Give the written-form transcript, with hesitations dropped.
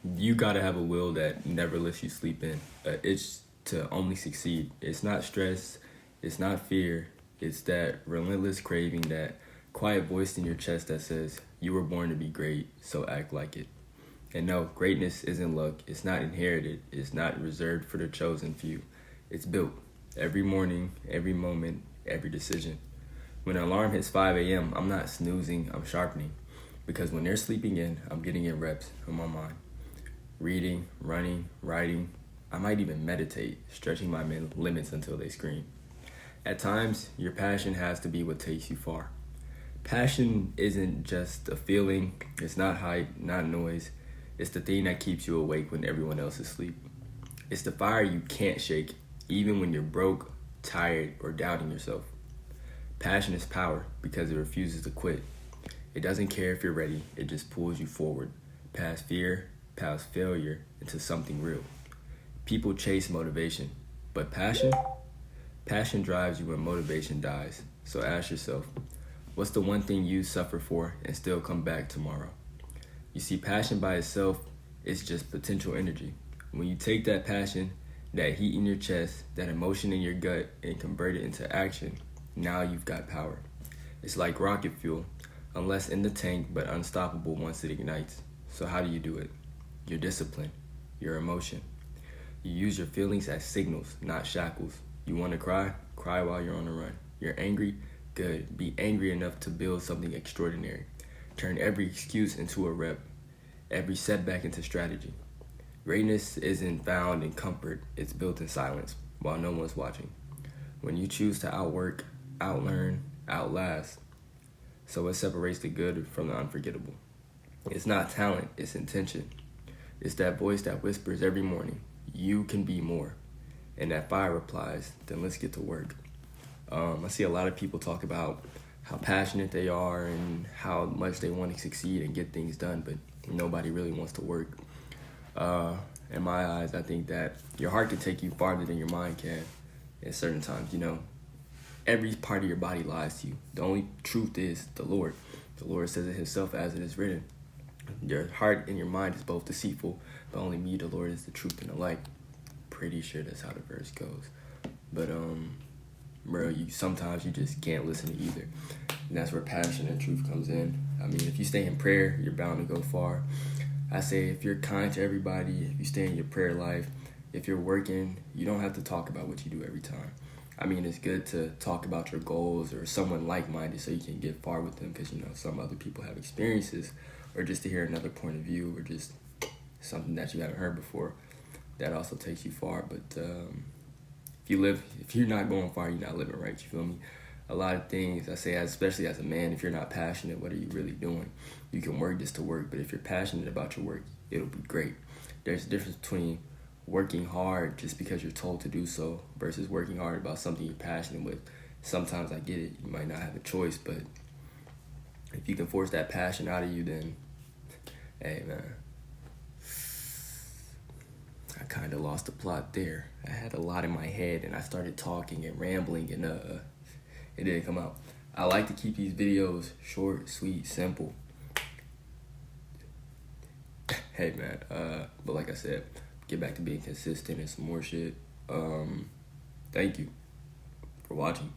You gotta have a will that never lets you sleep in. It's to only succeed. It's not stress. It's not fear. It's that relentless craving, that quiet voice in your chest that says, you were born to be great, so act like it. And no, greatness isn't luck. It's not inherited. It's not reserved for the chosen few. It's built. Every morning, every moment, every decision. When an alarm hits 5 a.m., I'm not snoozing, I'm sharpening. Because when they're sleeping in, I'm getting in reps on my mind. Reading, running, writing. I might even meditate, stretching my limits until they scream. At times, your passion has to be what takes you far. Passion isn't just a feeling, it's not hype, not noise. It's the thing that keeps you awake when everyone else is asleep. It's the fire you can't shake, even when you're broke, tired, or doubting yourself. Passion is power because it refuses to quit. It doesn't care if you're ready, it just pulls you forward, past fear, past failure, into something real. People chase motivation, but passion drives you when motivation dies. So ask yourself, what's the one thing you suffer for and still come back tomorrow? You see, passion by itself is just potential energy. When you take that passion, that heat in your chest, that emotion in your gut, and convert it into action, now you've got power. It's like rocket fuel, unless in the tank, but unstoppable once it ignites. So how do you do it? Your discipline, your emotion. You use your feelings as signals, not shackles. You want to cry? Cry while you're on the run. You're angry? Good. Be angry enough to build something extraordinary. Turn every excuse into a rep, every setback into strategy. Greatness isn't found in comfort, it's built in silence while no one's watching. When you choose to outwork, outlearn, outlast, so it separates the good from the unforgettable. It's not talent, it's intention. It's that voice that whispers every morning, you can be more. And that fire replies, then let's get to work. I see a lot of people talk about how passionate they are and how much they want to succeed and get things done, but nobody really wants to work. In my eyes, I think that your heart can take you farther than your mind can at certain times. Every part of your body lies to you. The only truth is the Lord. The Lord says it himself as it is written. Your heart and your mind is both deceitful, but only me, the Lord, is the truth and the light. Pretty sure that's how the verse goes. But bro, sometimes you just can't listen to either. And that's where passion and truth comes in. I mean, if you stay in prayer, you're bound to go far. I say if you're kind to everybody, if you stay in your prayer life, if you're working, you don't have to talk about what you do every time. I mean, it's good to talk about your goals or someone like-minded so you can get far with them because, some other people have experiences, or just to hear another point of view, or just something that you haven't heard before. That also takes you far. But if you're not going far, you're not living right, you feel me? A lot of things, I say, especially as a man, if you're not passionate, what are you really doing? You can work just to work, but if you're passionate about your work, it'll be great. There's a difference between working hard just because you're told to do so versus working hard about something you're passionate with. Sometimes I get it, you might not have a choice, but if you can force that passion out of you, then, hey man, I kind of lost the plot there. I had a lot in my head and I started talking and rambling and it didn't come out. I like to keep these videos short, sweet, simple. Hey man, but like I said, get back to being consistent and some more shit. Thank you for watching.